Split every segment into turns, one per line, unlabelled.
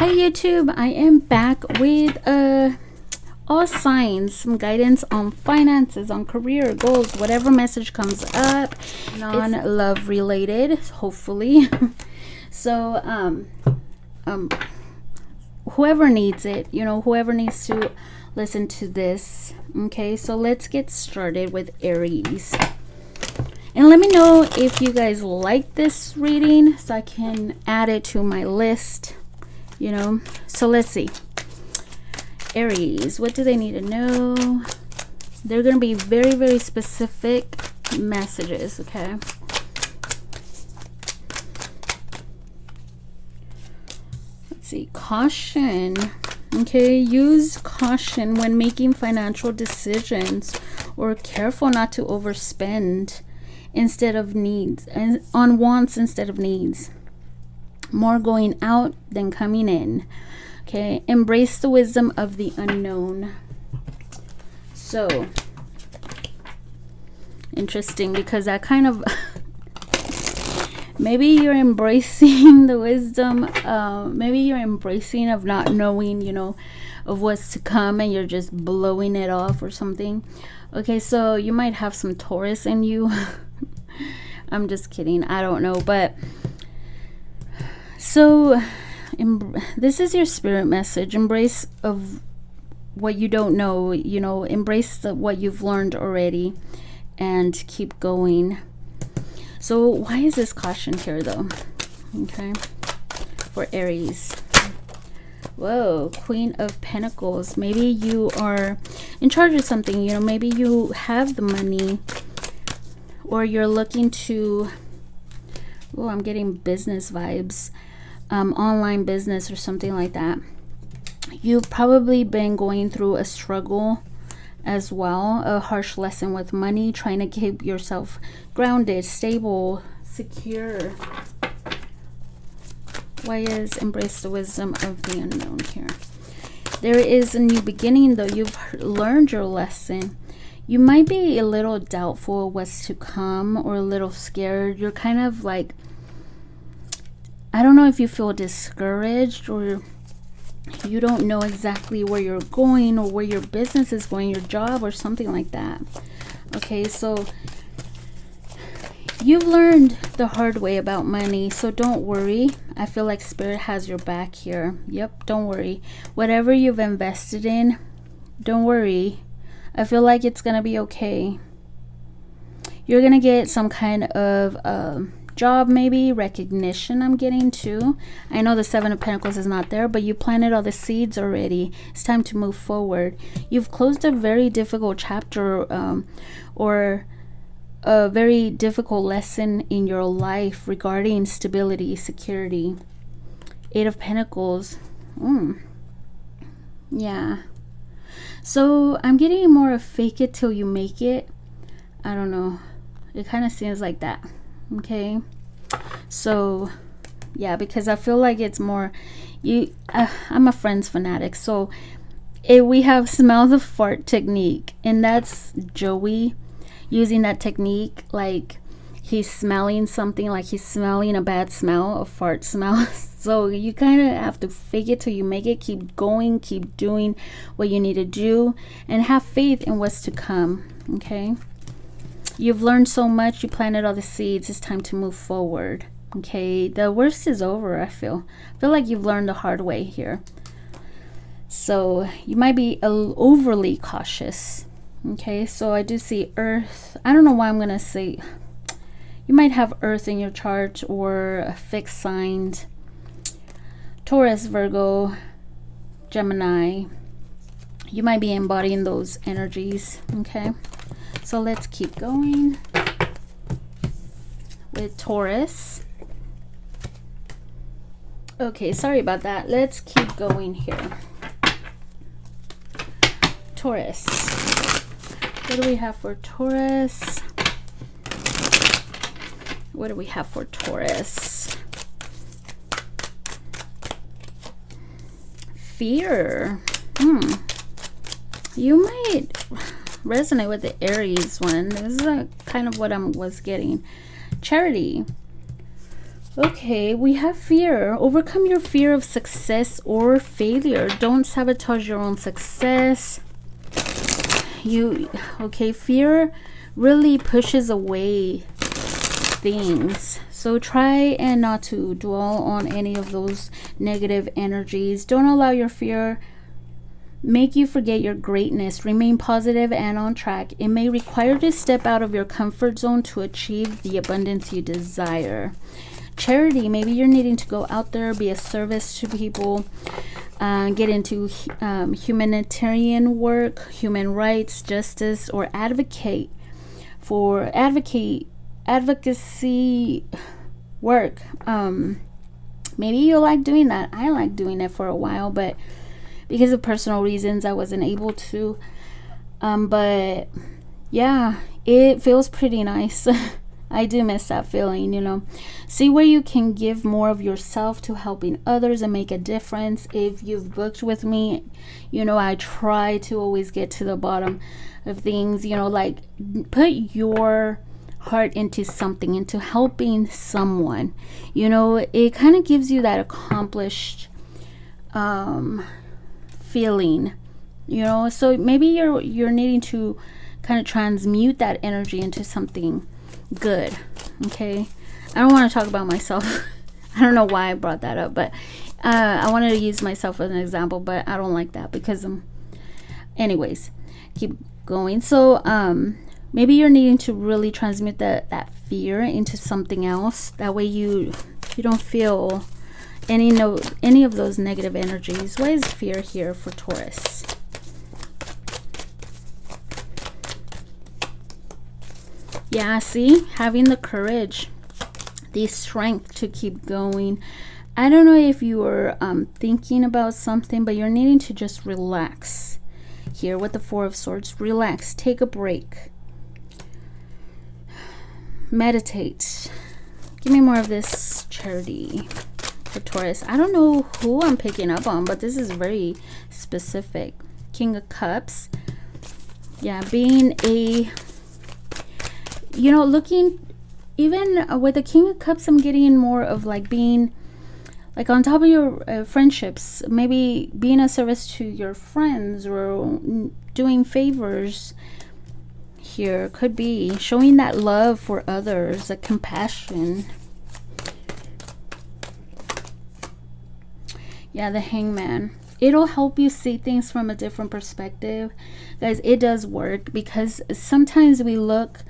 Hi YouTube, I am back with all signs, some guidance on finances, on career, goals, whatever message comes up, non-love related, hopefully. So whoever needs it, you know, whoever needs to listen to this. Okay, so let's get started with Aries. And let me know if you guys like this reading so I can add it to my list, you know. So let's see. Aries, what do they need to know? They're going to be very, very specific messages, okay? Let's see. Caution. Okay, use caution when making financial decisions, or careful not to overspend instead of needs, and on wants instead of needs. More going out than coming in. Okay, embrace the wisdom of the unknown. So interesting, because that kind of maybe you're embracing the wisdom, maybe you're embracing of not knowing, you know, of what's to come, and you're just blowing it off or something. Okay, so you might have some Taurus in you. I'm just kidding, I don't know, but so this is your spirit message. Embrace of what you don't know, you know, embrace what you've learned already and keep going. So why is this caution here though? Okay, for Aries. Whoa, Queen of Pentacles. Maybe you are in charge of something, you know, maybe you have the money, or you're looking to, oh, I'm getting business vibes, online business or something like that. You've probably been going through a struggle as well, a harsh lesson with money, trying to keep yourself grounded, stable, secure. Why is embrace the wisdom of the unknown here? There is a new beginning though. You've learned your lesson. You might be a little doubtful of what's to come, or a little scared. You're kind of like, I don't know if you feel discouraged, or you don't know exactly where you're going, or where your business is going, your job, or something like that. Okay, so you've learned the hard way about money, so don't worry. I feel like Spirit has your back here. Yep, don't worry. Whatever you've invested in, don't worry. I feel like it's gonna be okay. You're gonna get some kind of job, maybe recognition. I'm getting too. I know the Seven of Pentacles is not there, but you planted all the seeds already. It's time to move forward. You've closed a very difficult chapter, or a very difficult lesson in your life regarding stability, security. Eight of Pentacles. Yeah. So I'm getting more of fake it till you make it. I don't know. It kind of seems like that. Okay. So yeah, because I feel like it's more you. I'm a Friends fanatic. So we have smell the fart technique, and that's Joey using that technique, like he's smelling something, like he's smelling a bad smell, a fart smell. So you kind of have to fake it till you make it. Keep going, keep doing what you need to do, and have faith in what's to come. Okay, you've learned so much, you planted all the seeds. It's time to move forward. Okay, the worst is over. I feel like you've learned the hard way here. So you might be overly cautious. Okay, so I do see Earth. I don't know why I'm gonna say you might have Earth in your chart, or a fixed sign. Taurus, Virgo, Gemini. You might be embodying those energies. Okay, so let's keep going with Taurus. Okay, sorry about that. Let's keep going here. Taurus. What do we have for Taurus? What do we have for Taurus? Fear. You might resonate with the Aries one. This is kind of what I was getting. Charity. Okay, we have fear. Overcome your fear of success or failure. Don't sabotage your own success. Okay, fear really pushes away things. So try and not to dwell on any of those negative energies. Don't allow your fear make you forget your greatness. Remain positive and on track. It may require you to step out of your comfort zone to achieve the abundance you desire. Charity, maybe you're needing to go out there, be a service to people, get into humanitarian work, human rights, justice, or advocacy work. Maybe you like doing that. I like doing it for a while, but because of personal reasons I wasn't able to. But yeah, it feels pretty nice. I do miss that feeling, you know. See where you can give more of yourself to helping others and make a difference. If you've booked with me, you know, I try to always get to the bottom of things, you know, like put your heart into something, into helping someone. You know, it kind of gives you that accomplished feeling, you know. So maybe you're needing to kind of transmute that energy into something good. Okay, I don't want to talk about myself. I don't know why I brought that up, but I wanted to use myself as an example, but I don't like that because anyways, keep going. So maybe you're needing to really transmute that fear into something else. That way you don't feel any of those negative energies. What is fear here for Taurus? Yeah, see, having the courage, the strength to keep going. I don't know if you were thinking about something, but you're needing to just relax. Here with the Four of Swords, relax, take a break, meditate. Give me more of this charity for Taurus. I don't know who I'm picking up on, but this is very specific. King of Cups. Yeah, being a, you know, looking, even with the King of Cups, I'm getting more of like being like on top of your friendships, maybe being a service to your friends or doing favors. Here could be showing that love for others, a compassion. Yeah, the Hangman. It'll help you see things from a different perspective. Guys, it does work, because sometimes we look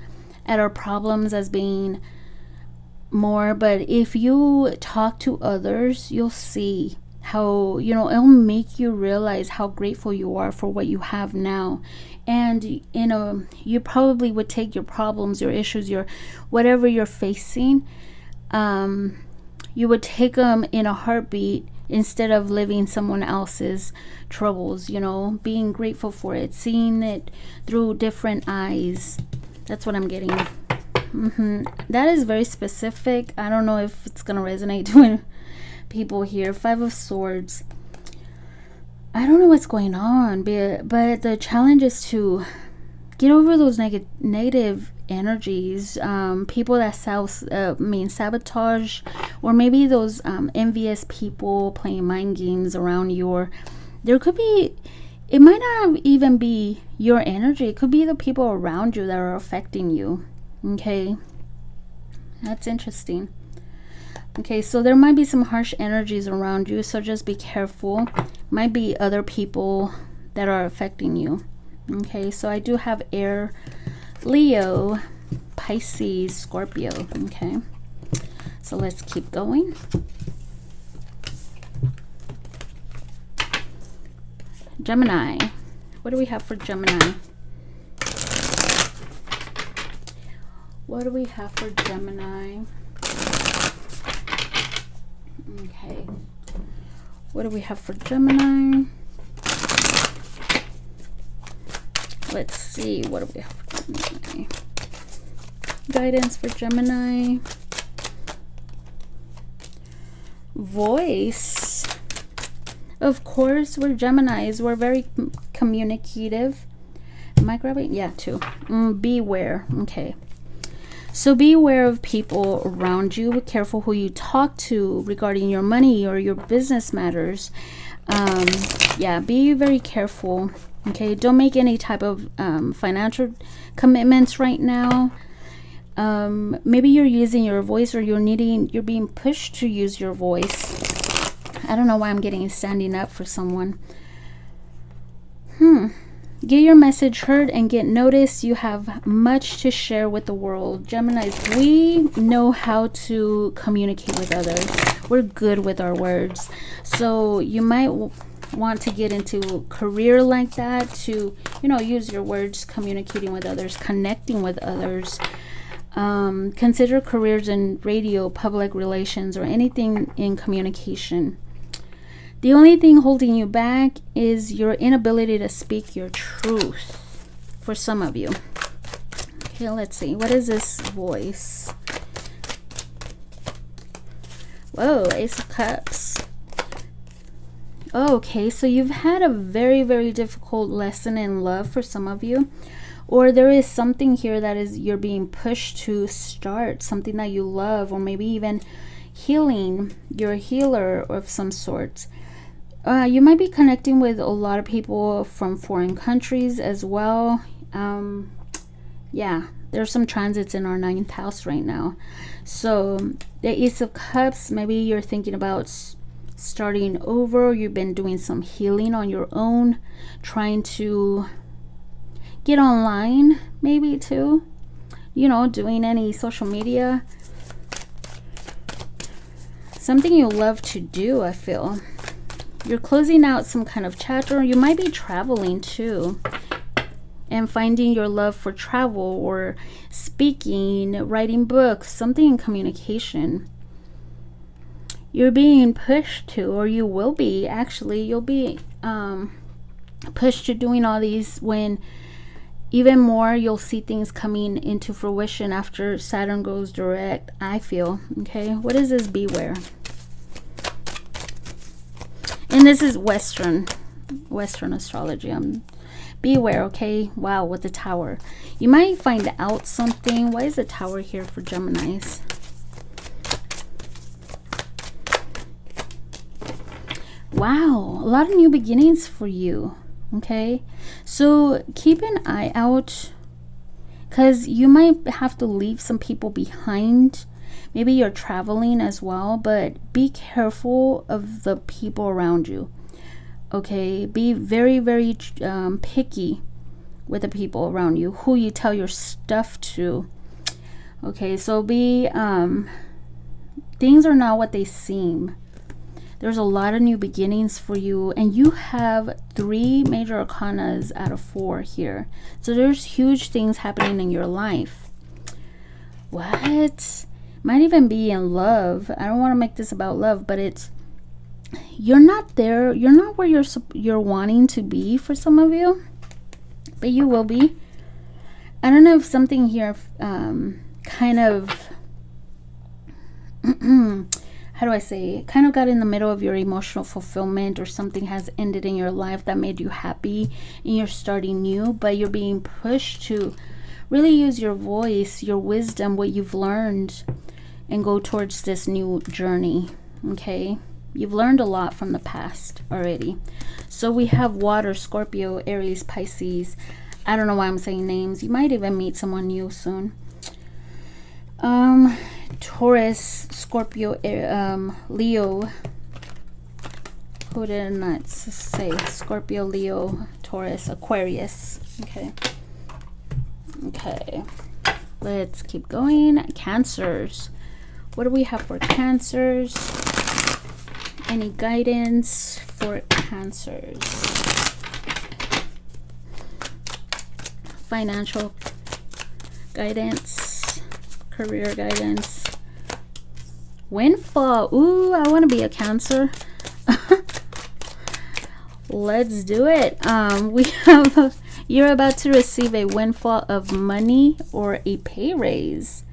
at our problems as being more, but if you talk to others, you'll see how, you know, it'll make you realize how grateful you are for what you have now. And you know, you probably would take your problems, your issues, your whatever you're facing, you would take them in a heartbeat instead of living someone else's troubles, you know, being grateful for it, seeing it through different eyes. That's what I'm getting. That is very specific. I don't know if it's gonna resonate with people here. Five of Swords. I don't know what's going on, but the challenge is to get over those negative energies. People that sabotage, or maybe those envious people playing mind games around you. Or there could be, it might not even be your energy. It could be the people around you that are affecting you. Okay, that's interesting. Okay, so there might be some harsh energies around you, so just be careful. Might be other people that are affecting you. Okay, so I do have air, Leo, Pisces, Scorpio. Okay, so let's keep going. Gemini. What do we have for Gemini? What do we have for Gemini? Okay. What do we have for Gemini? Let's see. What do we have for Gemini? Guidance for Gemini. Voice. Of course, we're Geminis. We're very communicative. Am I grabbing? Yeah, two. Beware. Okay. So be aware of people around you. Be careful who you talk to regarding your money or your business matters. Yeah, be very careful. Okay, don't make any type of financial commitments right now. Maybe you're using your voice, or you're being pushed to use your voice. I don't know why I'm getting standing up for someone. Get your message heard and get noticed. You have much to share with the world. Geminis, we know how to communicate with others. We're good with our words. So you might want to get into a career like that, to, you know, use your words communicating with others, connecting with others. Consider careers in radio, public relations, or anything in communication. The only thing holding you back is your inability to speak your truth for some of you. Okay, let's see. What is this voice? Whoa, Ace of Cups. Oh, okay, so you've had a very, very difficult lesson in love for some of you. Or there is something here that is you're being pushed to start, something that you love, or maybe even healing. You're a healer of some sort. You might be connecting with a lot of people from foreign countries as well. Yeah, there's some transits in our 9th house right now. So the Ace of Cups, maybe you're thinking about starting over. You've been doing some healing on your own, trying to get online, maybe too, you know, doing any social media. Something you love to do, I feel. You're closing out some kind of chapter. You might be traveling too, and finding your love for travel or speaking, writing books, something in communication. You're being pushed to, or you will be, actually, you'll be pushed to doing all these, when even more you'll see things coming into fruition after Saturn goes direct, I feel. Okay, what is this? Beware. And this is Western astrology. Beware, okay? Wow, with the Tower. You might find out something. Why is the Tower here for Geminis? Wow, a lot of new beginnings for you. Okay, so keep an eye out, because you might have to leave some people behind. Maybe you're traveling as well, but be careful of the people around you. Okay, be very, very picky with the people around you, who you tell your stuff to. Okay, so be things are not what they seem. There's a lot of new beginnings for you, and you have 3 major arcanas out of 4 here. So there's huge things happening in your life. What? Might even be in love. I don't want to make this about love, but it's, you're not there. You're not where you're wanting to be for some of you, but you will be. I don't know if something here kind of how do I say, kind of got in the middle of your emotional fulfillment, or something has ended in your life that made you happy and you're starting new, but you're being pushed to really use your voice, your wisdom, what you've learned, and go towards this new journey. Okay, you've learned a lot from the past already. So we have water, Scorpio, Aries, Pisces. I don't know why I'm saying names. You might even meet someone new soon. Taurus, Scorpio, Leo. Who did I not say? Scorpio, Leo, Taurus, Aquarius. Okay, let's keep going. Cancers. What do we have for Cancers? Any guidance for Cancers? Financial guidance, career guidance, windfall. Ooh, I want to be a Cancer. Let's do it. We have you're about to receive a windfall of money or a pay raise.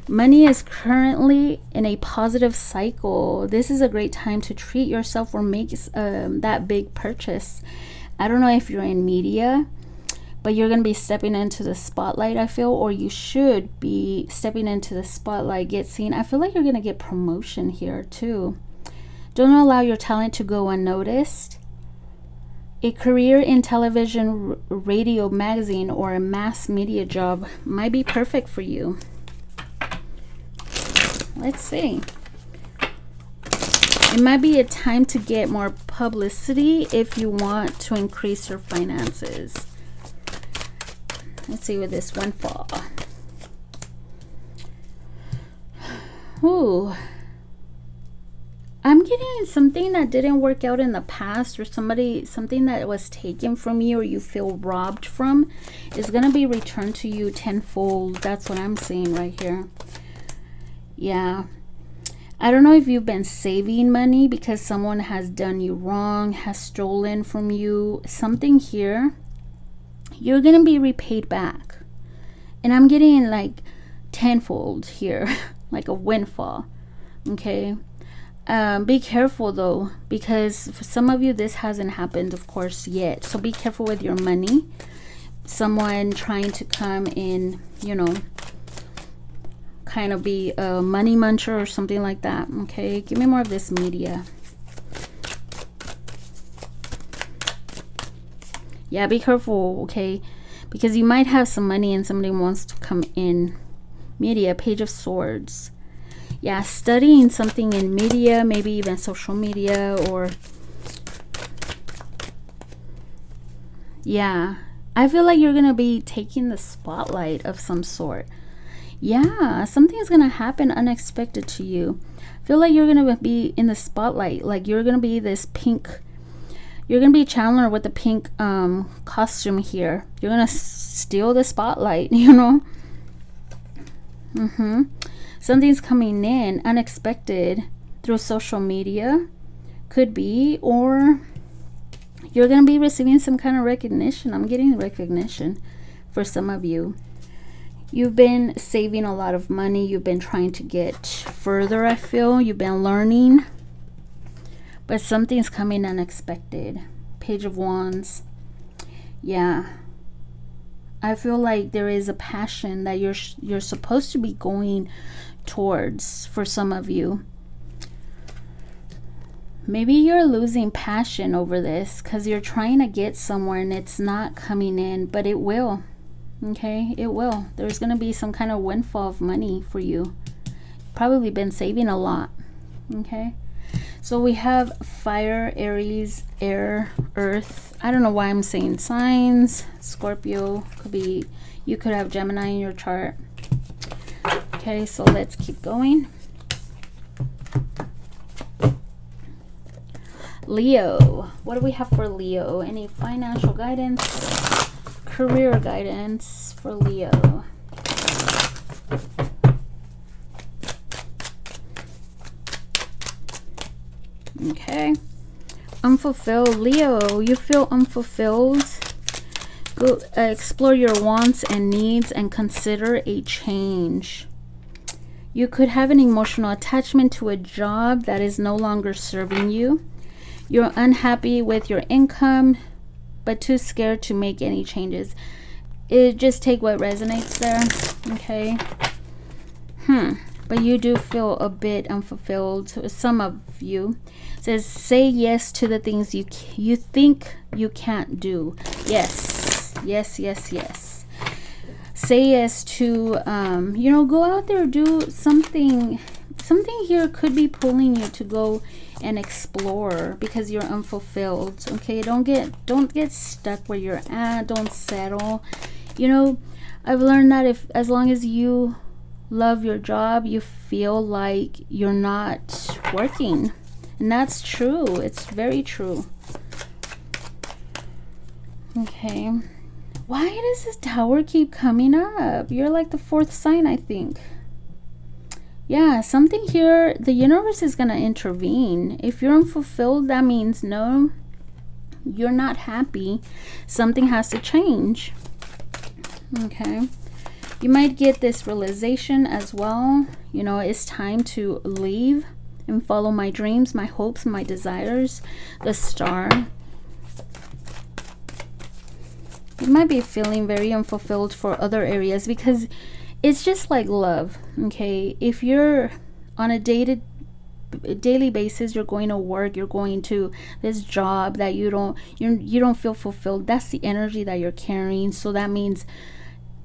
Money is currently in a positive cycle. This is a great time to treat yourself or make that big purchase. I don't know if you're in media, but you're going to be stepping into the spotlight, I feel, or you should be stepping into the spotlight, get seen. I feel like you're going to get promotion here too. Don't allow your talent to go unnoticed. A career in television, radio, magazine, or a mass media job might be perfect for you. Let's see. It might be a time to get more publicity if you want to increase your finances. Let's see with this windfall. Ooh. I'm getting something that didn't work out in the past, or something that was taken from you or you feel robbed from is going to be returned to you tenfold. That's what I'm seeing right here. Yeah. I don't know if you've been saving money because someone has done you wrong, has stolen from you something here. You're going to be repaid back. And I'm getting like tenfold here, like a windfall. Okay. Be careful though, because for some of you this hasn't happened, of course, yet. So be careful with your money. Someone trying to come in, you know, kind of be a money muncher or something like that. Okay, give me more of this media. Yeah, be careful, okay, because you might have some money and somebody wants to come in. Media, Page of Swords. Yeah, studying something in media, maybe even social media, or yeah, I feel like you're gonna be taking the spotlight of some sort. Yeah, something is gonna happen unexpected to you. I feel like you're gonna be in the spotlight, like you're gonna be this pink, you're gonna be Chandler with the pink costume here. You're gonna steal the spotlight, you know. Something's coming in unexpected through social media, could be, or you're going to be receiving some kind of recognition. I'm getting recognition for some of you. You've been saving a lot of money. You've been trying to get further, I feel. You've been learning, but something's coming unexpected. Page of Wands. Yeah. I feel like there is a passion that you're supposed to be going towards for some of you. Maybe you're losing passion over this because you're trying to get somewhere and it's not coming in, but it will. Okay, it will. There's going to be some kind of windfall of money for you. Probably been saving a lot. Okay, so we have fire, Aries, air, earth. I don't know why I'm saying signs. Scorpio could be, you could have Gemini in your chart. Okay, so let's keep going. Leo, what do we have for Leo? Any financial guidance, career guidance for Leo? Okay, unfulfilled. Leo, you feel unfulfilled. Go explore your wants and needs and consider a change. You could have an emotional attachment to a job that is no longer serving you. You're unhappy with your income, but too scared to make any changes. Just take what resonates there, okay? But you do feel a bit unfulfilled. Some of you. It says, say yes to the things you think you can't do. Yes, yes, yes, yes. Say yes to, you know, go out there, do something. Something here could be pulling you to go and explore because you're unfulfilled. Okay, don't get stuck where you're at. Don't settle. You know, I've learned that as long as you love your job, you feel like you're not working, and that's true. It's very true. Okay, why does this Tower keep coming up? You're like the fourth sign, I think. Yeah, something here, the universe is going to intervene. If you're unfulfilled, that means no, you're not happy. Something has to change. Okay. You might get this realization as well. You know, it's time to leave and follow my dreams, my hopes, my desires. The Star. You might be feeling very unfulfilled for other areas, because it's just like love, okay? If you're on a daily basis, you're going to work, you're going to this job that you don't feel fulfilled, that's the energy that you're carrying. So that means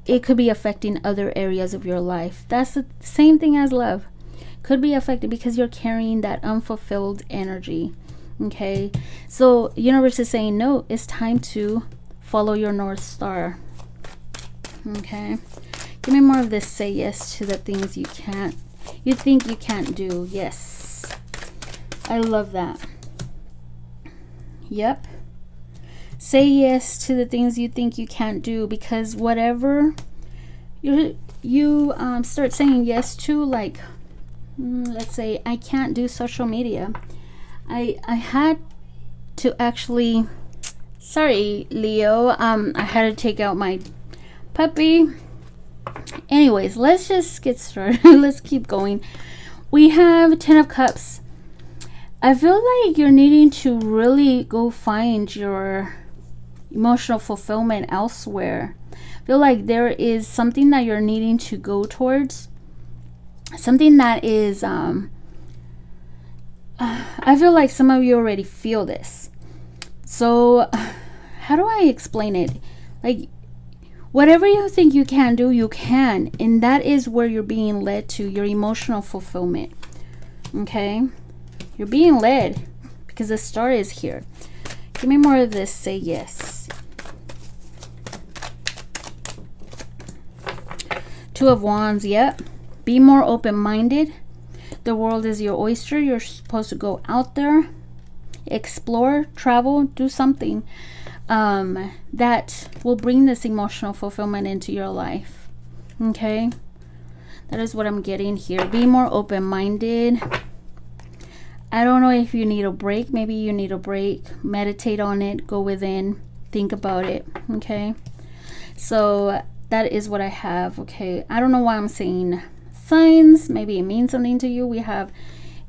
it could be affecting other areas of your life. That's the same thing as love. Could be affected because you're carrying that unfulfilled energy, okay? So universe is saying, no, it's time to follow your North Star, okay? Give me more of this. Say yes to the things you think you can't do. Yes, I love that. Yep. Say yes to the things you think you can't do, because whatever you start saying yes to, like let's say I can't do social media. I had to actually, sorry Leo, I had to take out my puppy. Anyways, let's just get started. Let's keep going. We have 10 of Cups. I feel like you're needing to really go find your emotional fulfillment elsewhere. I feel like there is something that you're needing to go towards, something that is I feel like some of you already feel this. So how do I explain it? Like, whatever you think you can do, you can, and that is where you're being led to, your emotional fulfillment, okay? You're being led because the star is here. Give me more of this. Say yes. Two of Wands. Yep. Be more open-minded. The world is your oyster. You're supposed to go out there, explore, travel, do something that will bring this emotional fulfillment into your life, okay? That is what I'm getting here. Be more open-minded. I don't know if you need a break. Maybe you need a break. Meditate on it. Go within. Think about it. Okay. So that is what I have. Okay. I don't know why I'm saying signs. Maybe it means something to you. We have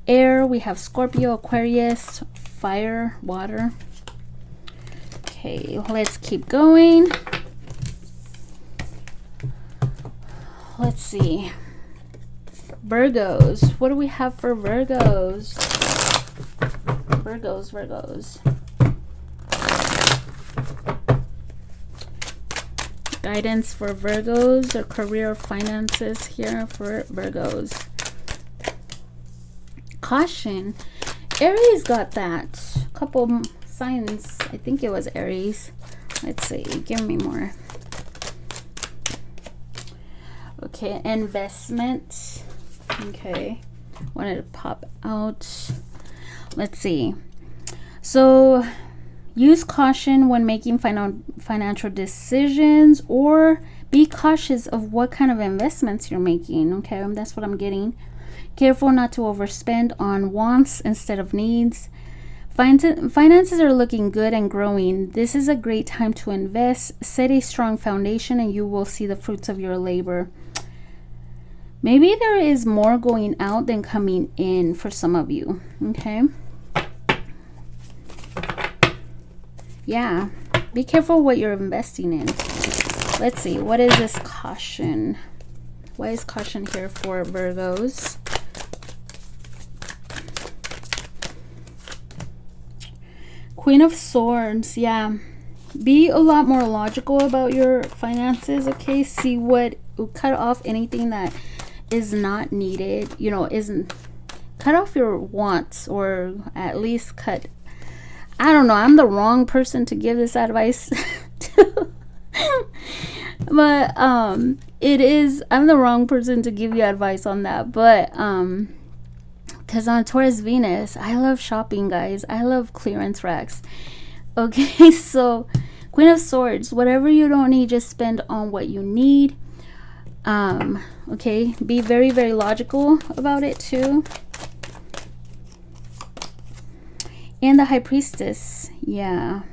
air. We have Scorpio, Aquarius, fire, water. Okay. Let's keep going. Let's see. Virgos. What do we have for Virgos? Virgos. Guidance for Virgos, or career finances here for Virgos. Caution. Aries got that. Couple signs. I think it was Aries. Let's see. Give me more. Okay, investment. Okay, wanted to pop out. Let's see. So use caution when making financial decisions, or be cautious of what kind of investments you're making. Okay, that's what I'm getting. Careful not to overspend on wants instead of needs. Finances are looking good and growing. This is a great time to invest. Set a strong foundation and you will see the fruits of your labor. Maybe there is more going out than coming in for some of you. Okay. Yeah. Be careful what you're investing in. Let's see. What is this caution? Why is caution here for Virgos? Queen of Swords. Yeah. Be a lot more logical about your finances. Okay. See what, cut off anything that is not needed, you know, isn't, cut off your wants, or at least cut, I don't know, I'm the wrong person to give this advice to. But it is, I'm the wrong person to give you advice on that. But because on Taurus Venus, I love shopping, guys. I love clearance racks. Okay, so Queen of Swords, whatever you don't need, just spend on what you need. Okay, be very, very logical about it too. And the High Priestess. Yeah.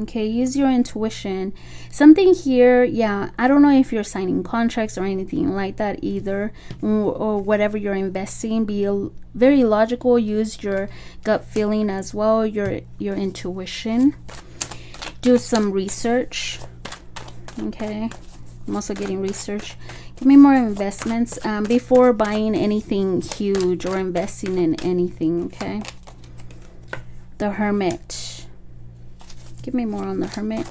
Okay, use your intuition. Something here, yeah, I don't know if you're signing contracts or anything like that either, or whatever you're investing. Be very logical. Use your gut feeling as well, your intuition. Do some research. Okay. I'm also getting research. Give me more investments before buying anything huge or investing in anything. Okay. The Hermit. Give me more on the Hermit.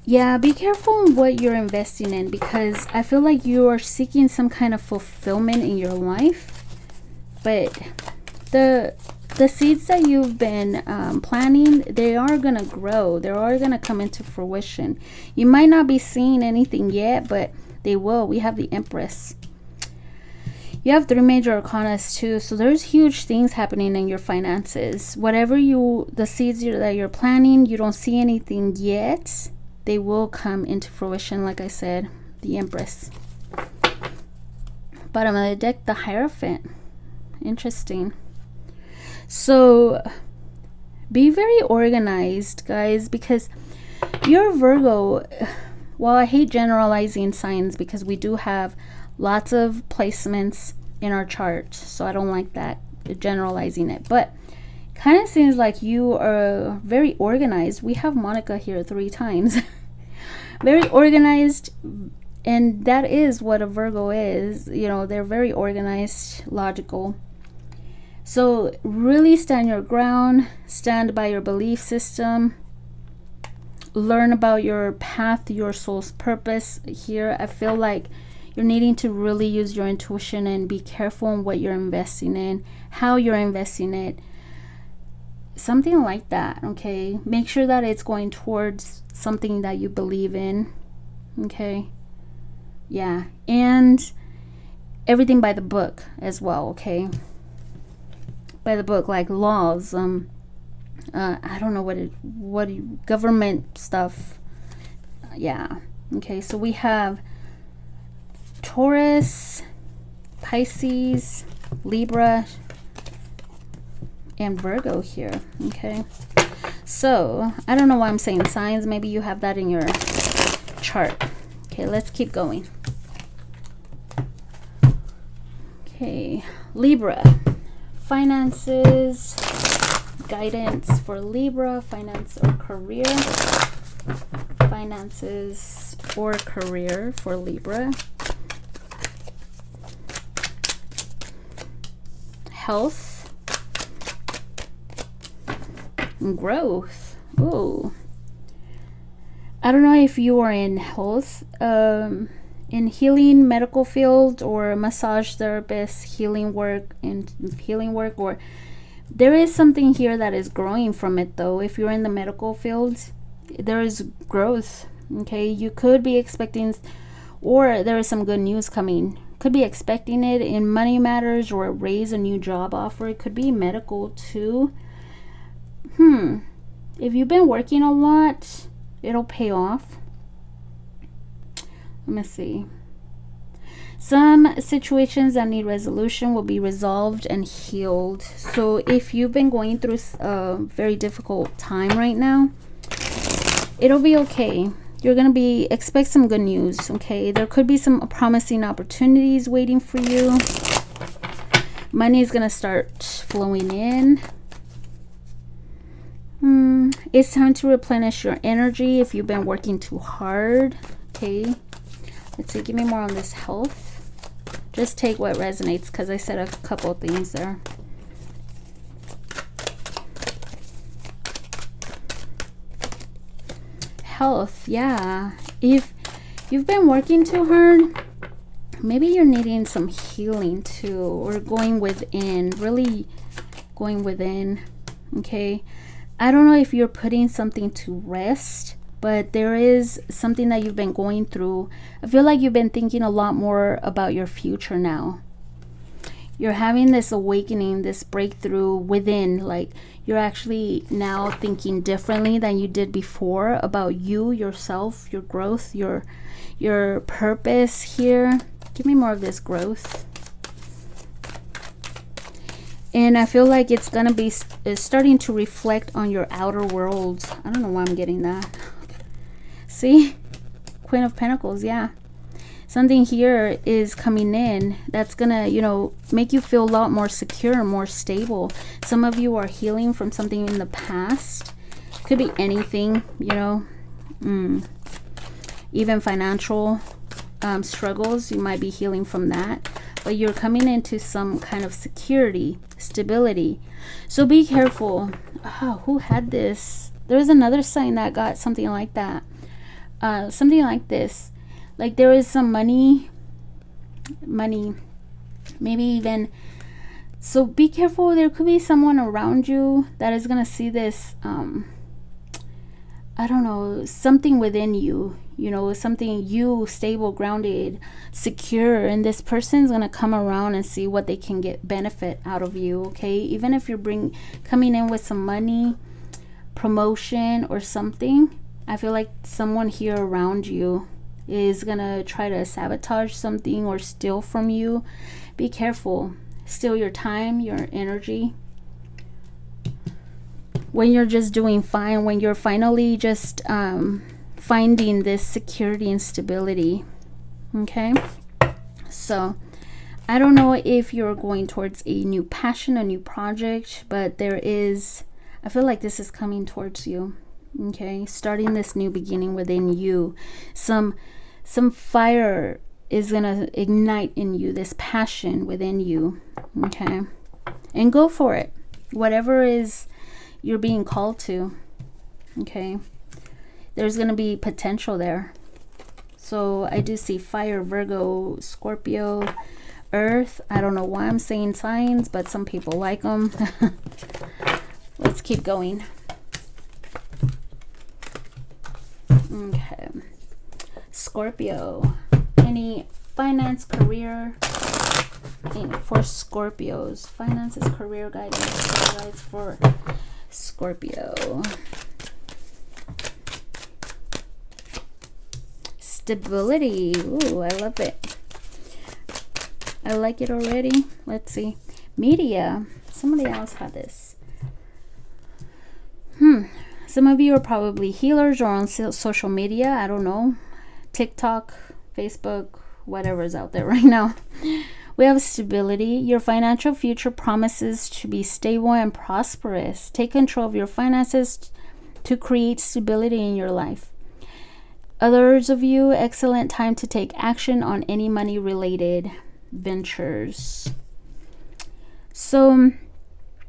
Yeah, be careful in what you're investing in, because I feel like you are seeking some kind of fulfillment in your life. But the seeds that you've been planting, they are going to grow. They are going to come into fruition. You might not be seeing anything yet, but they will. We have the Empress. You have 3 major arcana too, so there's huge things happening in your finances. Whatever the seeds that you're planting, you don't see anything yet, they will come into fruition. Like I said, the Empress. Bottom of the deck, the Hierophant. Interesting. So be very organized, guys, because you're Virgo. Well, I hate generalizing signs because we do have lots of placements in our chart, so I don't like that, generalizing it. But kind of seems like you are very organized. We have Monica here 3 times. Very organized, and that is what a Virgo is. You know, they're very organized, logical. So really stand your ground, stand by your belief system, learn about your path, your soul's purpose. Here I feel like you're needing to really use your intuition and be careful in what you're investing in, how you're investing it, something like that. Okay, make sure that it's going towards something that you believe in. Okay, yeah, and everything by the book as well. Okay, by the book, like laws, I don't know what government stuff. Yeah. Okay, so we have Taurus, Pisces, Libra, and Virgo here. Okay, so I don't know why I'm saying signs. Maybe you have that in your chart. Okay, let's keep going. Okay, Libra, finances, guidance for Libra, finance or career. Finances or career for Libra. Health, growth. Oh, I don't know if you are in health, in healing medical field, or massage therapist, healing work, or there is something here that is growing from it though. If you're in the medical field, there is growth. Okay, you could be expecting, or there is some good news coming. Could be expecting it in money matters, or a raise, a new job offer. It could be medical too. If you've been working a lot, it'll pay off. Let me see. Some situations that need resolution will be resolved and healed. So if you've been going through a very difficult time right now, it'll be okay. You're going to expect some good news. Okay, there could be some promising opportunities waiting for you. Money is going to start flowing in. It's time to replenish your energy if you've been working too hard. Okay, let's see, give me more on this health. Just take what resonates, because I said a couple of things there. Health, yeah. If you've been working too hard, maybe you're needing some healing too, or going within, really going within. Okay, I don't know if you're putting something to rest, but there is something that you've been going through. I feel like you've been thinking a lot more about your future now. You're having this awakening, this breakthrough within. Like, you're actually now thinking differently than you did before about you, yourself, your growth, your purpose here. Give me more of this growth. And I feel like it's gonna be starting to reflect on your outer world. I don't know why I'm getting that. See, Queen of Pentacles. Yeah, something here is coming in that's gonna, you know, make you feel a lot more secure, more stable. Some of you are healing from something in the past. Could be anything, you know. even financial struggles. You might be healing from that, but you're coming into some kind of security, stability. So be careful. Oh, who had this? There's another sign that got something like that. Something like this. Like there is some money, maybe even. So be careful. There could be someone around you that is going to see this, I don't know, something within you, you know, something you, stable, grounded, secure. And this person's going to come around and see what they can get benefit out of you, okay? Even if you're coming in with some money, promotion or something, I feel like someone here around you is going to try to sabotage something or steal from you. Be careful. Steal your time, your energy. When you're just doing fine, when you're finally just finding this security and stability. Okay? So, I don't know if you're going towards a new passion, a new project, but I feel like this is coming towards you. Okay? Starting this new beginning within you. Some fire is gonna ignite in you, this passion within you. Okay, and go for it, whatever is you're being called to. Okay, there's gonna be potential there. So I do see fire, Virgo, Scorpio, Earth. I don't know why I'm saying signs, but some people like them. Let's keep going. Okay, Scorpio. Any finance, career for Scorpios? Finances, career guidance for Scorpio. Stability. Ooh, I love it. I like it already. Let's see. Media. Somebody else had this. Some of you are probably healers or on social media. I don't know. TikTok, Facebook, whatever's out there right now. We have stability. Your financial future promises to be stable and prosperous. Take control of your finances to create stability in your life. Others of you, excellent time to take action on any money-related ventures. So,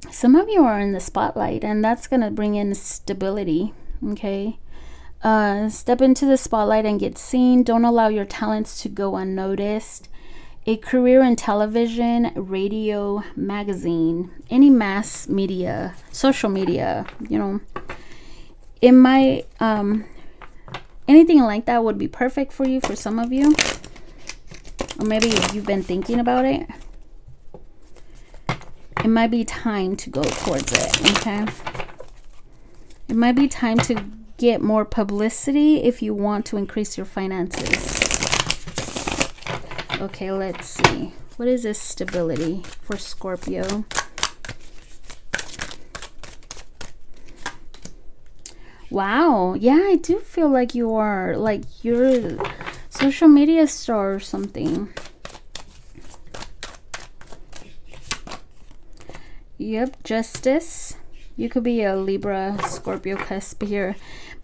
some of you are in the spotlight, and that's going to bring in stability, okay? Step into the spotlight and get seen. Don't allow your talents to go unnoticed. A career in television, radio, magazine, any mass media, social media, you know. It might, anything like that would be perfect for you, for some of you. Or maybe you've been thinking about it. It might be time to go towards it, okay? It might be time to get more publicity if you want to increase your finances. Okay, let's see. What is this stability for Scorpio? Wow. Yeah, I do feel like you are, like you're a social media star or something. Yep, justice. You could be a Libra, Scorpio cusp here.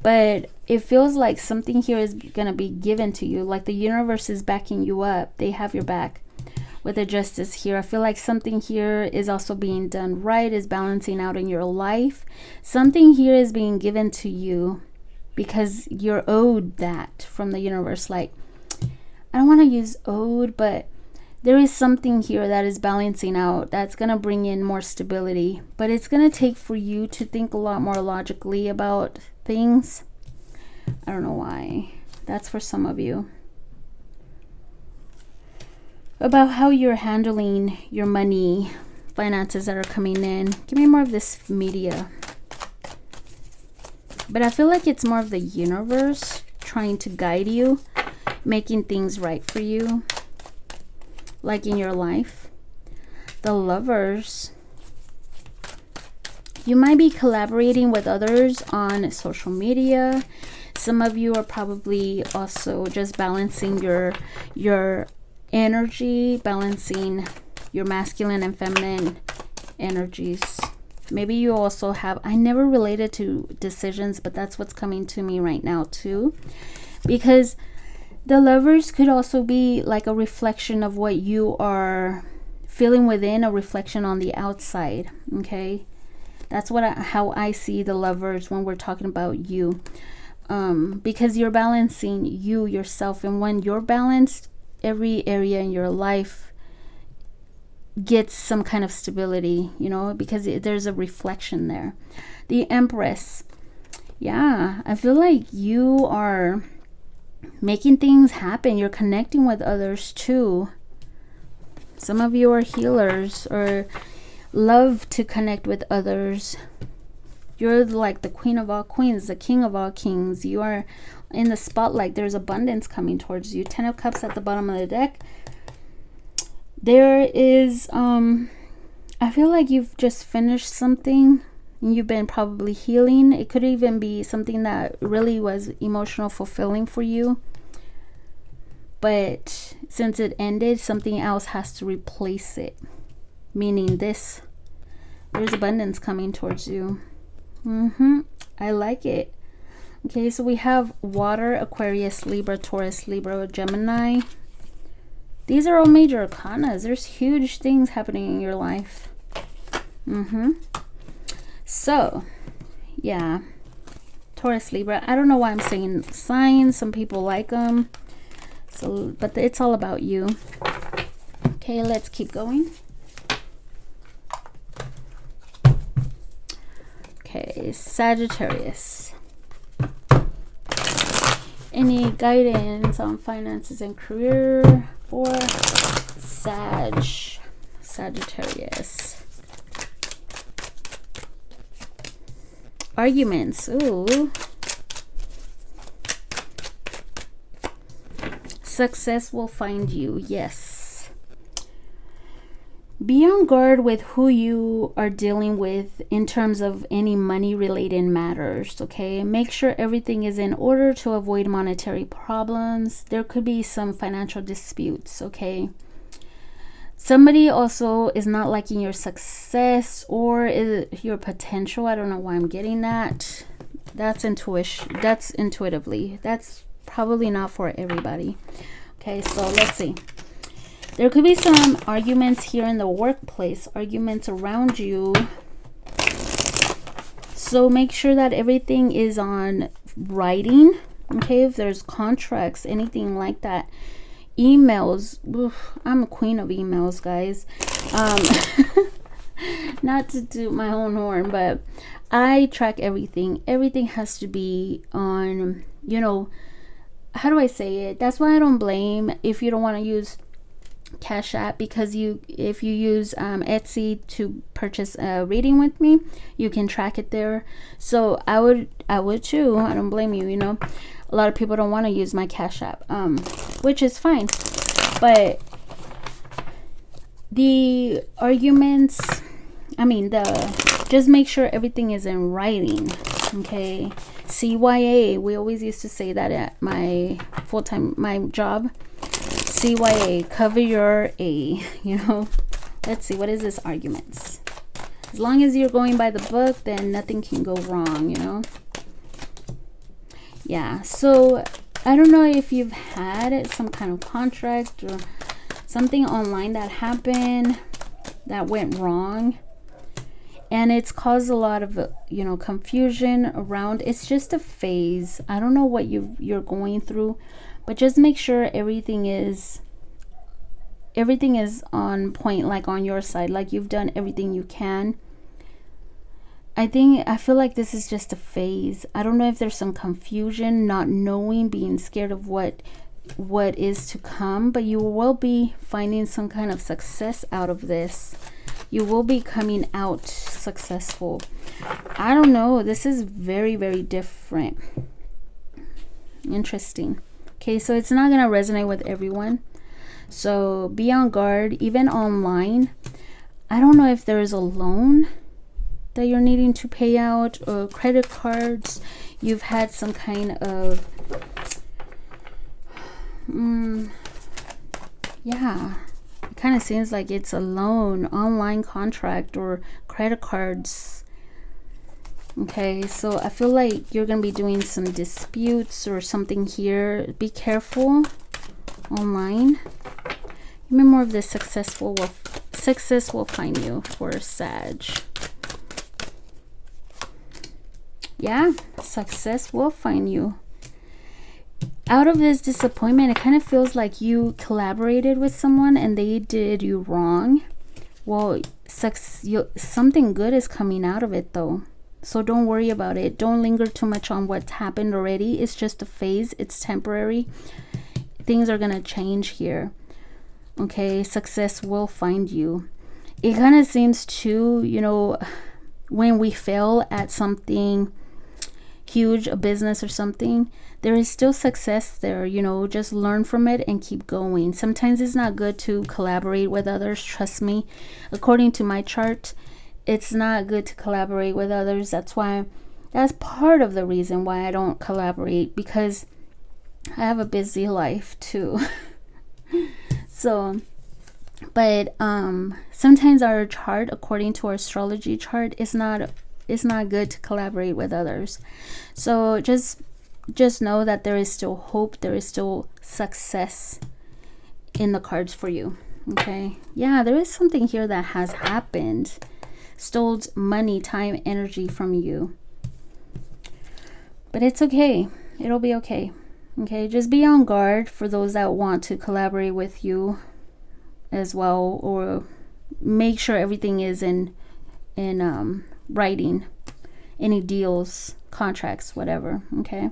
But it feels like something here is going to be given to you. Like the universe is backing you up. They have your back with the justice here. I feel like something here is also being done right, is balancing out in your life. Something here is being given to you because you're owed that from the universe. Like, I don't want to use owed, but there is something here that is balancing out, that's going to bring in more stability. But it's going to take for you to think a lot more logically about things. I don't know why. That's for some of you. About how you're handling your money, finances that are coming in. Give me more of this media. But I feel like it's more of the universe trying to guide you, making things right for you. Like in your life. The Lovers. You might be collaborating with others on social media. Some of you are probably also just balancing your energy, balancing your masculine and feminine energies. Maybe you also have, I never related to decisions, but that's what's coming to me right now too. because the Lovers could also be like a reflection of what you are feeling within, a reflection on the outside. Okay, that's how I see the Lovers when we're talking about you, because you're balancing yourself, and when you're balanced, every area in your life gets some kind of stability, you know, because there's a reflection there. The Empress, yeah, I feel like you are making things happen. You're connecting with others too. Some of you are healers or love to connect with others. You're like the queen of all queens, the king of all kings. You are in the spotlight. There's abundance coming towards you. 10 of Cups at the bottom of the deck. There is I feel like you've just finished something and you've been probably healing. It could even be something that really was emotional fulfilling for you, but since it ended, something else has to replace it, meaning there's abundance coming towards you. I like it. Okay, so we have water, Aquarius, Libra, Taurus, Libra, Gemini. These are all major arcanas. There's huge things happening in your life. So, yeah. Taurus, Libra. I don't know why I'm saying signs. Some people like them. So, but it's all about you. Okay, let's keep going. Okay, Sagittarius. Any guidance on finances and career for Sagittarius? Arguments. Ooh. Success will find you. Yes. Be on guard with who you are dealing with in terms of any money related matters. Okay, make sure everything is in order to avoid monetary problems. There could be some financial disputes. Okay, somebody also is not liking your success or your potential. I don't know why I'm getting that. That's intuition. That's intuitively. That's probably not for everybody. Okay, so let's see. There could be some arguments here in the workplace, arguments around you. So make sure that everything is on writing. Okay, if there's contracts, anything like that. Emails. Oof, I'm a queen of emails, guys. Not to toot my own horn, but I track everything. Everything has to be on, you know, how do I say it? That's why I don't blame if you don't want to use Cash App, because if you use Etsy to purchase a reading with me, you can track it there. So I would too. I don't blame you. You know, a lot of people don't want to use my Cash App, which is fine. But the arguments, just make sure everything is in writing. Okay, CYA. We always used to say that at my my job. CYA, cover your A, you know. Let's see, what is this arguments? As long as you're going by the book, then nothing can go wrong, you know. Yeah, so I don't know if you've had some kind of contract or something online that happened that went wrong, and it's caused a lot of, you know, confusion around. It's just a phase. I don't know what you're going through, but just make sure everything is on point, like on your side, like you've done everything you can. I feel like this is just a phase. I don't know if there's some confusion, not knowing, being scared of what is to come, but you will be finding some kind of success out of this. You will be coming out successful. I don't know. This is very, very different. Interesting. Okay, so it's not going to resonate with everyone. So be on guard, even online. I don't know if there is a loan that you're needing to pay out, or credit cards. You've had some kind of, yeah, it kind of seems like it's a loan, online contract, or credit cards. Okay, so I feel like you're gonna be doing some disputes or something here. Be careful online. Give me more of this. Success will find you for Sag. Yeah, success will find you. Out of this disappointment, it kind of feels like you collaborated with someone and they did you wrong. Well, something good is coming out of it though. So don't worry about it. Don't linger too much on what's happened already. It's just a phase. It's temporary. Things are going to change here. Okay, success will find you. It kind of seems too, you know, when we fail at something huge, a business or something, there is still success there. You know, just learn from it and keep going. Sometimes it's not good to collaborate with others. Trust me. According to my chart, it's not good to collaborate with others. That's part of the reason why I don't collaborate, because I have a busy life too. So, but sometimes our chart, according to our astrology chart, is not good to collaborate with others. So just know that there is still hope, there is still success in the cards for you. Okay, yeah, there is something here that has happened. Stole money, time, energy from you, but it's okay. It'll be okay. Okay, just be on guard for those that want to collaborate with you as well, or make sure everything is in writing, any deals, contracts, whatever. Okay,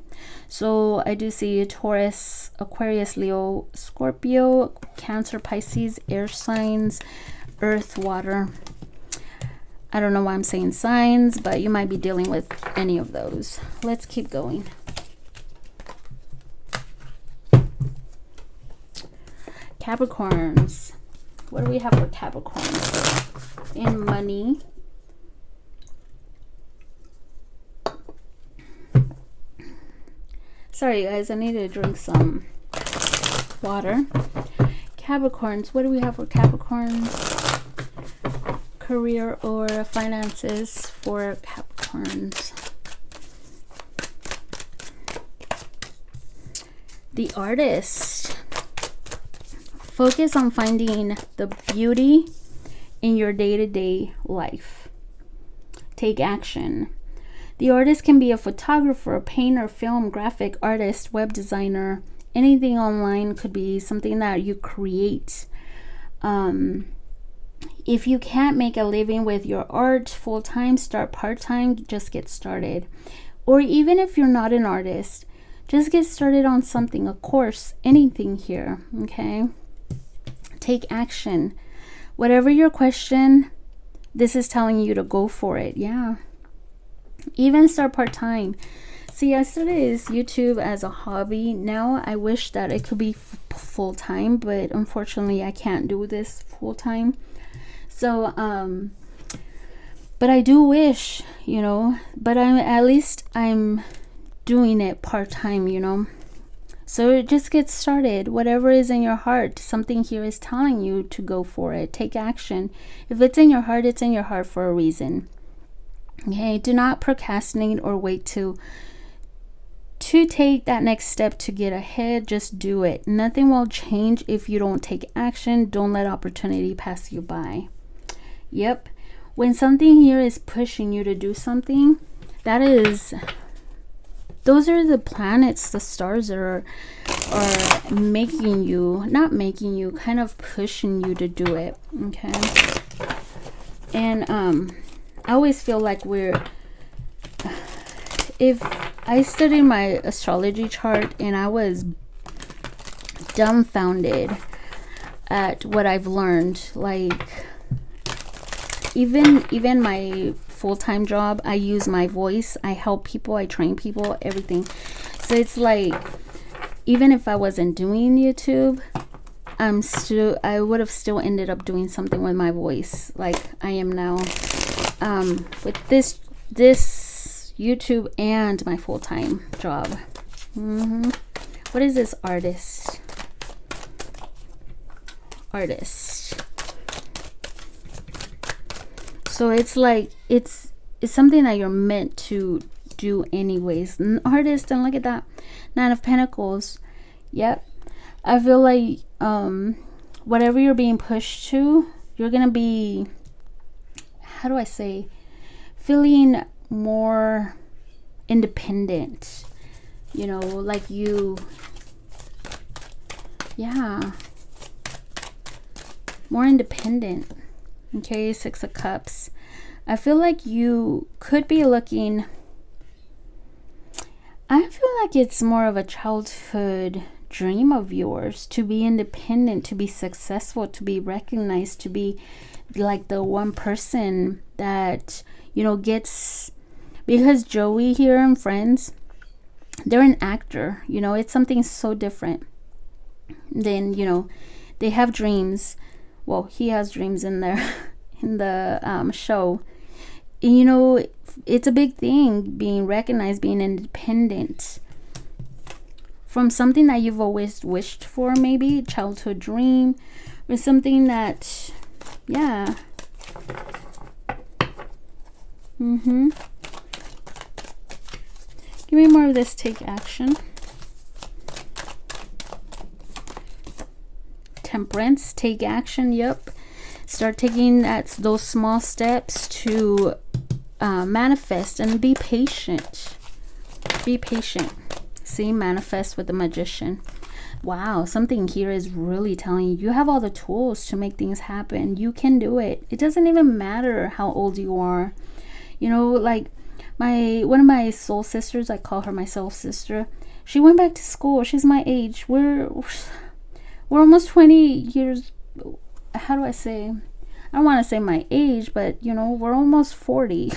so I do see Taurus, Aquarius, Leo, Scorpio, Cancer, Pisces, air signs, earth, water. I don't know why I'm saying signs, but you might be dealing with any of those. Let's keep going. Capricorns. What do we have for Capricorns? In money. Sorry guys, I need to drink some water. Capricorns. What do we have for Capricorns? Career or finances for Capricorns. The Artist. Focus on finding the beauty in your day-to-day life. Take action. The Artist can be a photographer, a painter, film, graphic artist, web designer. Anything online could be something that you create. If you can't make a living with your art full-time, start part-time, just get started. Or even if you're not an artist, just get started on something, a course, anything here, okay? Take action. Whatever your question, this is telling you to go for it. Yeah. Even start part-time. See, I started this YouTube as a hobby. Now I wish that it could be full-time, but unfortunately I can't do this full-time. So but I do wish, you know, but at least I'm doing it part-time, you know. So just get started. Whatever is in your heart, something here is telling you to go for it. Take action. If it's in your heart, it's in your heart for a reason. Okay, do not procrastinate or wait to take that next step to get ahead. Just do it. Nothing will change if you don't take action. Don't let opportunity pass you by. Yep. When something here is pushing you to do something, those are the planets, the stars that are making you, not making you, kind of pushing you to do it. Okay. And I always feel like if I studied my astrology chart and I was dumbfounded at what I've learned, like even my full-time job, I use my voice, I help people, I train people, everything. So it's like, even if I wasn't doing YouTube, I would have still ended up doing something with my voice like I am now, with this YouTube and my full-time job. What is this? Artist. So it's like it's it's something that you're meant to do anyways. An artist, and look at that, 9 of Pentacles. Yep. I feel like whatever you're being pushed to, you're gonna be, how do I say, feeling more independent, you know, like you, yeah, more independent. Okay, 6 of Cups. I feel like you could be looking, I feel like it's more of a childhood dream of yours to be independent, to be successful, to be recognized, to be like the one person that, you know, gets, because Joey here and Friends, they're an actor, you know, it's something so different than, you know, they have dreams. Well, he has dreams in there in the show. And, you know, it's a big thing being recognized, being independent from something that you've always wished for, maybe childhood dream or something that, yeah. Give me more of this. Take action. Temperance, take action. Yep. Start taking those small steps to manifest, and be patient. Be patient. See, manifest with the Magician. Wow, something here is really telling you, you have all the tools to make things happen. You can do it. It doesn't even matter how old you are. You know, like one of my soul sisters, I call her my soul sister. She went back to school. She's my age. We're almost 20 years. How do I say? I don't want to say my age, but you know, we're almost 40.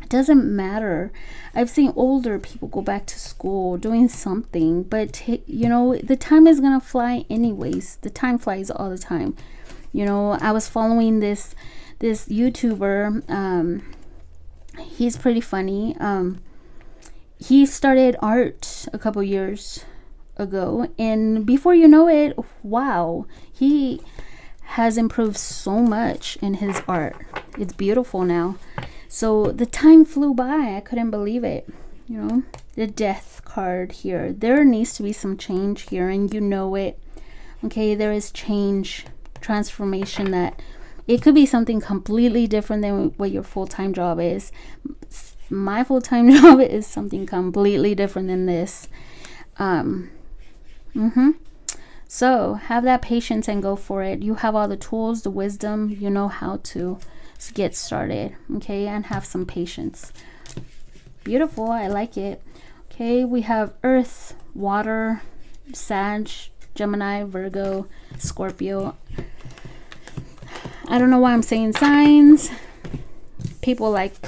It doesn't matter. I've seen older people go back to school doing something, but you know, the time is gonna fly anyways. The time flies all the time. You know, I was following this YouTuber. He's pretty funny. He started art a couple years ago, and before you know it, wow, he has improved so much in his art. It's beautiful now. So the time flew by. I couldn't believe it. You know, the Death card here. There needs to be some change here, and you know it. Okay, there is change, transformation. That it could be something completely different than what your full-time job is. My full-time job is something completely different than this. So have that patience and go for it. You have all the tools, the wisdom, you know how to get started. Okay, and have some patience. Beautiful. I like it. Okay, we have Earth, Water, Sag, Gemini, Virgo, Scorpio. I don't know why I'm saying signs. People like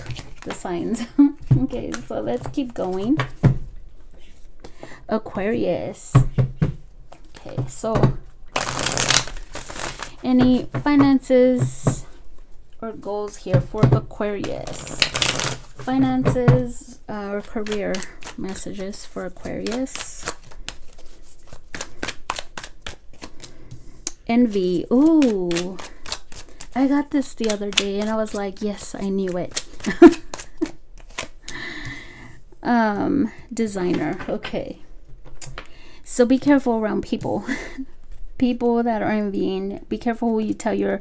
the signs. Okay, so let's keep going. Aquarius. Okay, so any finances or goals here for Aquarius? Finances or career messages for Aquarius. Envy. Ooh, I got this the other day and I was like, yes, I knew it. Designer. Okay, so be careful around people. People that are envying. Be careful who you tell your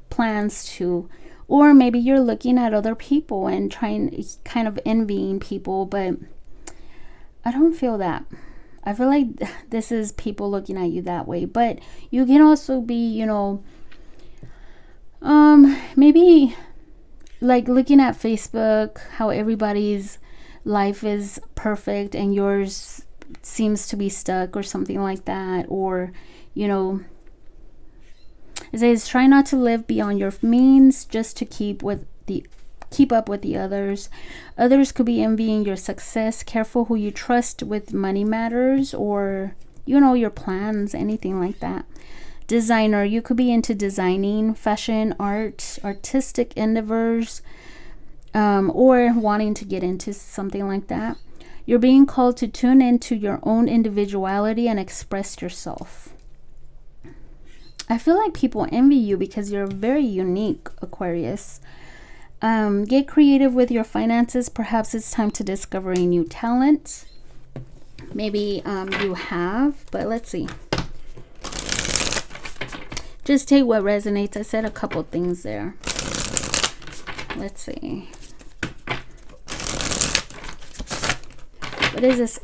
plans to, or maybe you're looking at other people and trying, kind of envying people, but I don't feel that. I feel like this is people looking at you that way, but you can also be, you know, maybe like looking at Facebook, how everybody's life is perfect and yours seems to be stuck or something like that. Or, you know, it says try not to live beyond your means, just to keep up with the others. Others could be envying your success. Careful who you trust with money matters, or, you know, your plans, anything like that. Designer, you could be into designing, fashion, art, artistic endeavors, or wanting to get into something like that. You're being called to tune into your own individuality and express yourself. I feel like people envy you because you're very unique, Aquarius. Get creative with your finances. Perhaps it's time to discover a new talent. Maybe you have, but let's see. Just take what resonates. I said a couple things there. Let's see. What is this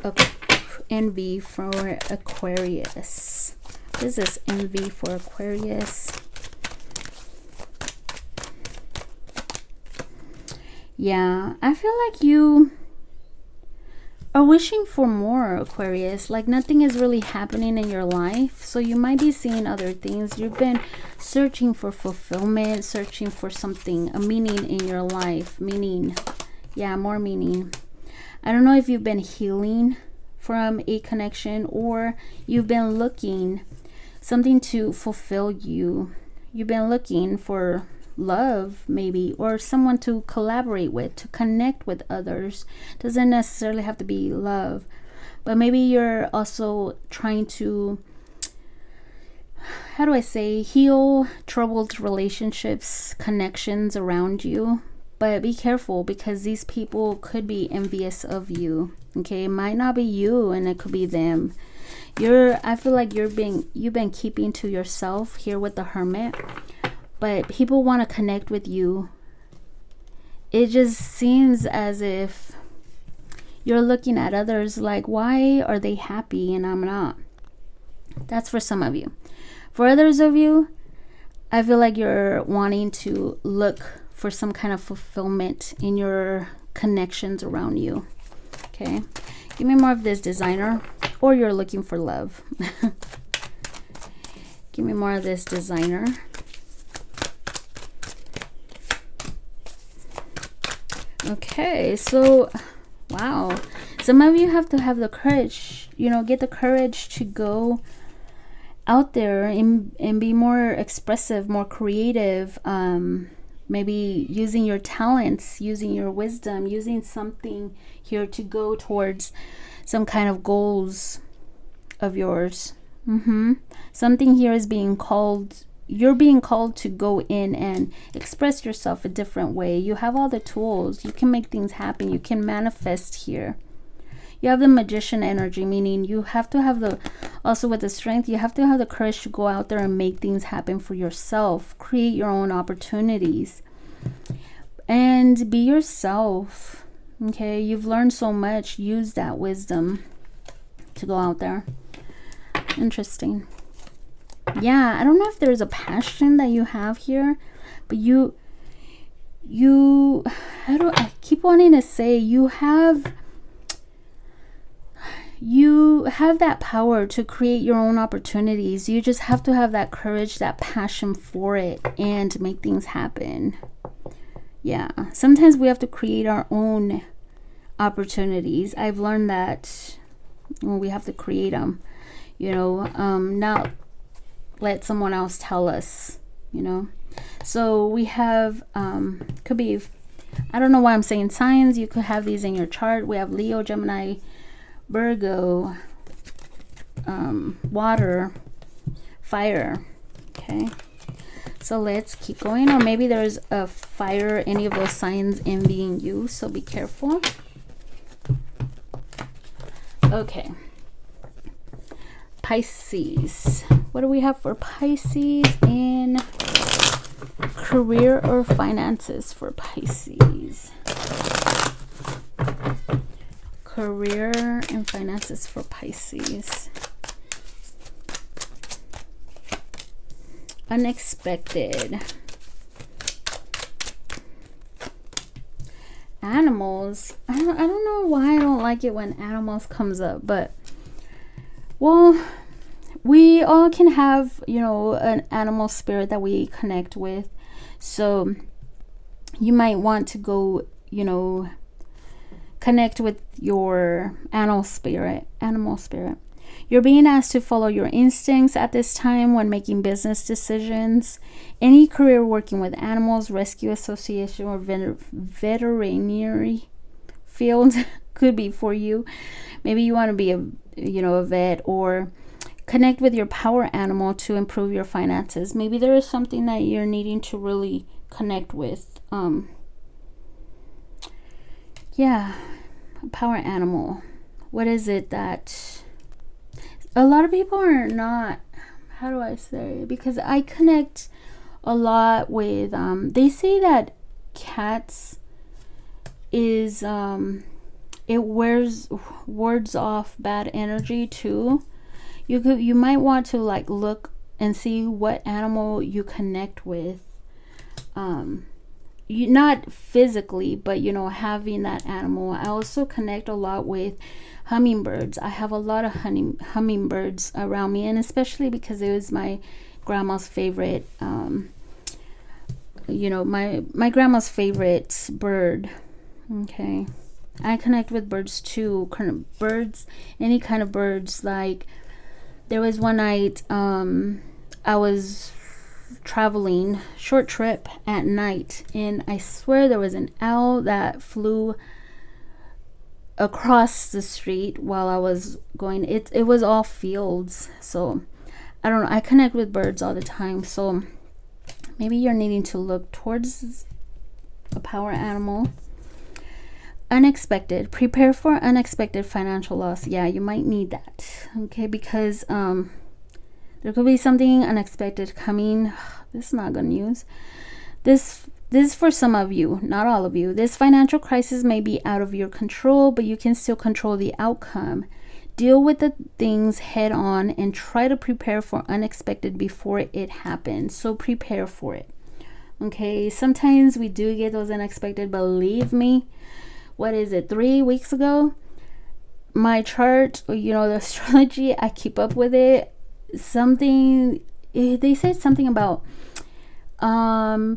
envy for Aquarius? What is this envy for Aquarius? Yeah, I feel like you are wishing for more, Aquarius. Like nothing is really happening in your life. So you might be seeing other things. You've been searching for fulfillment, searching for something, a meaning in your life. Meaning, yeah, more meaning. I don't know if you've been healing from a connection or you've been looking something to fulfill you. You've been looking for love maybe, or someone to collaborate with, to connect with others. Doesn't necessarily have to be love, but maybe you're also trying to, how do I say, heal troubled relationships, connections around you. But be careful, because these people could be envious of you. Okay, it might not be you and it could be them. I feel like you've been keeping to yourself here with the Hermit, but people want to connect with you. It just seems as if you're looking at others like, why are they happy and I'm not? That's for some of you. For others of you, I feel like you're wanting to look for some kind of fulfillment in your connections around you. Okay, give me more of this, designer. Or you're looking for love. Give me more of this, designer. Okay, so wow, some of you have to have the courage, you know, get the courage to go out there and be more expressive, more creative, maybe using your talents, using your wisdom, using something here to go towards some kind of goals of yours. Something here is being called, you're being called to go in and express yourself a different way. You have all the tools. You can make things happen. You can manifest here. You have the magician energy, meaning you have to have the, also with the strength, you have to have the courage to go out there and make things happen for yourself. Create your own opportunities. And be yourself. Okay, you've learned so much. Use that wisdom to go out there. Interesting. Yeah, I don't know if there's a passion that you have here, but I keep wanting to say you have that power to create your own opportunities. You just have to have that courage, that passion for it, and make things happen. Yeah, sometimes we have to create our own opportunities. I've learned that we have to create them, you know, not let someone else tell us, you know. So we have could be, I don't know why I'm saying signs. You could have these in your chart. We have Leo, Gemini, Virgo, water, fire. Okay, so let's keep going. Or maybe there's a fire, any of those signs envying you, so be careful. Okay, Pisces. What do we have for Pisces in career or finances for Pisces? Career and finances for Pisces. Unexpected. Animals. I don't know why I don't like it when animals comes up, but well, we all can have, you know, an animal spirit that we connect with. So you might want to go, you know, connect with your animal spirit. You're being asked to follow your instincts at this time when making business decisions. Any career working with animals, rescue association, or veterinary field could be for you. Maybe you want to be a vet, or connect with your power animal to improve your finances. Maybe there is something that you're needing to really connect with. yeah, power animal. What is it that a lot of people are not, how do I say, because I connect a lot with they say that cats is it wards off bad energy too. You might want to like look and see what animal you connect with, you not physically, but you know, having that animal. I also connect a lot with hummingbirds. I have a lot of hummingbirds around me, and especially because it was my grandma's favorite, you know, my grandma's favorite bird. Okay, I connect with birds too, kind of birds, any kind of birds. Like there was one night I was traveling, short trip at night, and I swear there was an owl that flew across the street while I was going. It was all fields, so I don't know, I connect with birds all the time. So maybe you're needing to look towards a power animal. Unexpected, prepare for unexpected financial loss. Yeah, you might need that, okay, because there could be something unexpected coming. This is not good news. This is for some of you, not all of you. This financial crisis may be out of your control, but you can still control the outcome. Deal with the things head on and try to prepare for unexpected before it happens. So prepare for it, okay? Sometimes we do get those unexpected. Believe me, what is it, 3 weeks ago, my chart, you know, the astrology, I keep up with it. Something, they said something about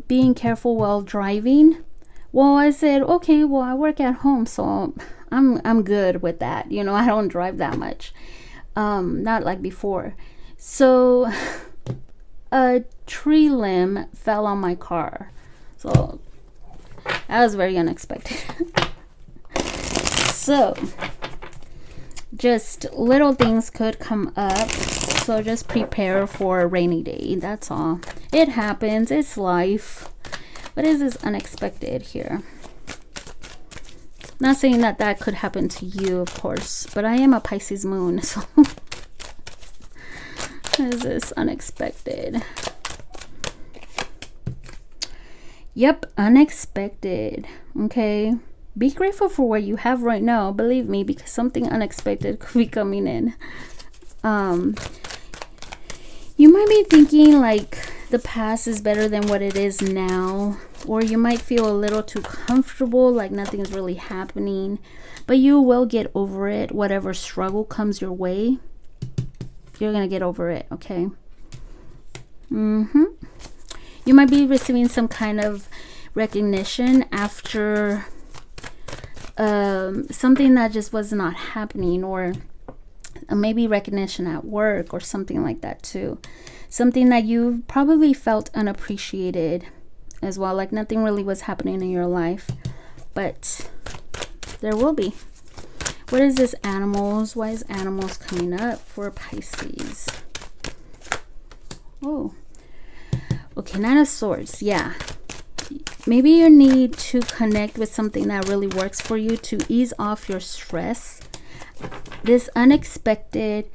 being careful while driving. Well, I said, okay, well, I work at home, so I'm good with that. You know, I don't drive that much, not like before. So a tree limb fell on my car, so that was very unexpected. So just little things could come up, so just prepare for a rainy day. That's all. It happens, it's life. What is this unexpected here? Not saying that that could happen to you, of course, but I am a Pisces moon, so what is this unexpected? Yep, unexpected. Okay, be grateful for what you have right now, believe me, because something unexpected could be coming in. You might be thinking like the past is better than what it is now, or you might feel a little too comfortable, like nothing's really happening, but you will get over it. Whatever struggle comes your way, you're gonna get over it, okay? You might be receiving some kind of recognition after something that just was not happening, or maybe recognition at work or something like that too. Something that you probably felt unappreciated as well, like nothing really was happening in your life, but there will be. What is this, animals? Why is animals coming up for Pisces? Oh, okay, Nine of Swords. Yeah, maybe you need to connect with something that really works for you to ease off your stress. This unexpected,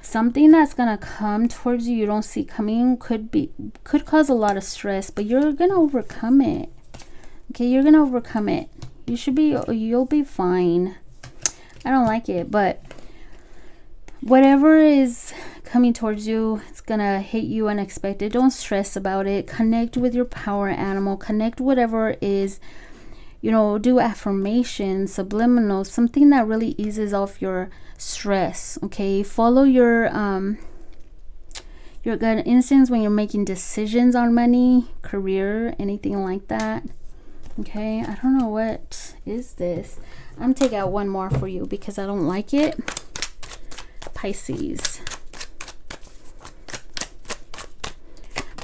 something that's gonna come towards you don't see coming, could cause a lot of stress, but you're gonna overcome it. Okay, you're gonna overcome it. You'll be fine. I don't like it, but whatever is coming towards you, it's gonna hit you unexpected. Don't stress about it. Connect with your power animal. Connect whatever is, you know, do affirmations, subliminals, something that really eases off your stress. Okay, follow your gut instincts when you're making decisions on money, career, anything like that. Okay, I don't know, what is this? I'm gonna take out one more for you because I don't like it. Pisces.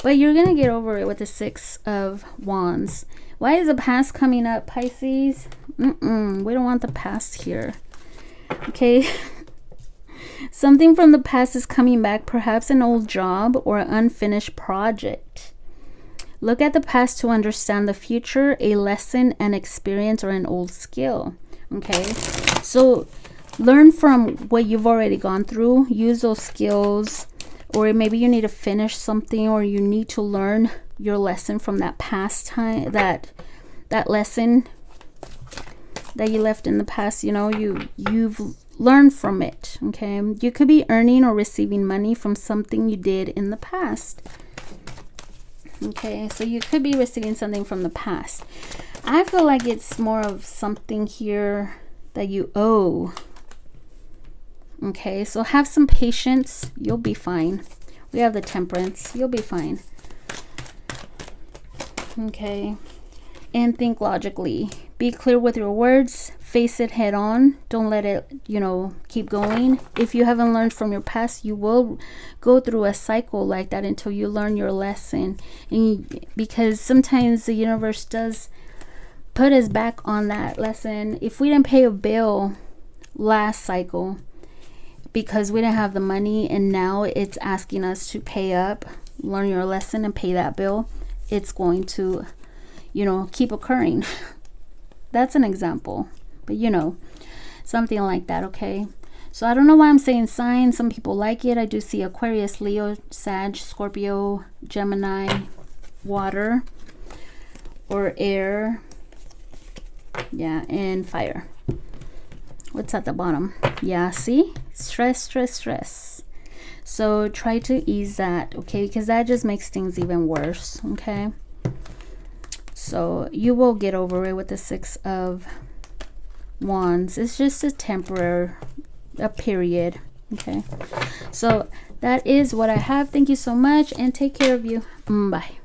But you're gonna get over it with the Six of Wands. Why is the past coming up, Pisces? We don't want the past here. Okay. Something from the past is coming back, perhaps an old job or an unfinished project. Look at the past to understand the future, a lesson, an experience, or an old skill. Okay, so learn from what you've already gone through. Use those skills, or maybe you need to finish something, or you need to learn your lesson from that past time, that lesson that you left in the past. You know, you've learned from it. Okay, you could be earning or receiving money from something you did in the past. Okay, so you could be receiving something from the past. I feel like it's more of something here that you owe. Okay, so have some patience. You'll be fine. We have the Temperance. You'll be fine. Okay, and think logically. Be clear with your words. Face it head on. Don't let it, you know, keep going. If you haven't learned from your past, you will go through a cycle like that until you learn your lesson. And because sometimes the universe does put us back on that lesson. If we didn't pay a bill last cycle because we didn't have the money, and now it's asking us to pay up, learn your lesson and pay that bill, it's going to, you know, keep occurring. That's an example, but you know, something like that. Okay, so I don't know why I'm saying signs. Some people like it. I do see Aquarius, Leo, Sag, Scorpio, Gemini, water or air, yeah, and fire. What's at the bottom? Yeah, see, stress. So try to ease that, okay, because that just makes things even worse. Okay, so you will get over it with the Six of Wands. It's just a temporary, a period. Okay, so that is what I have. Thank you so much, and take care of you. Bye.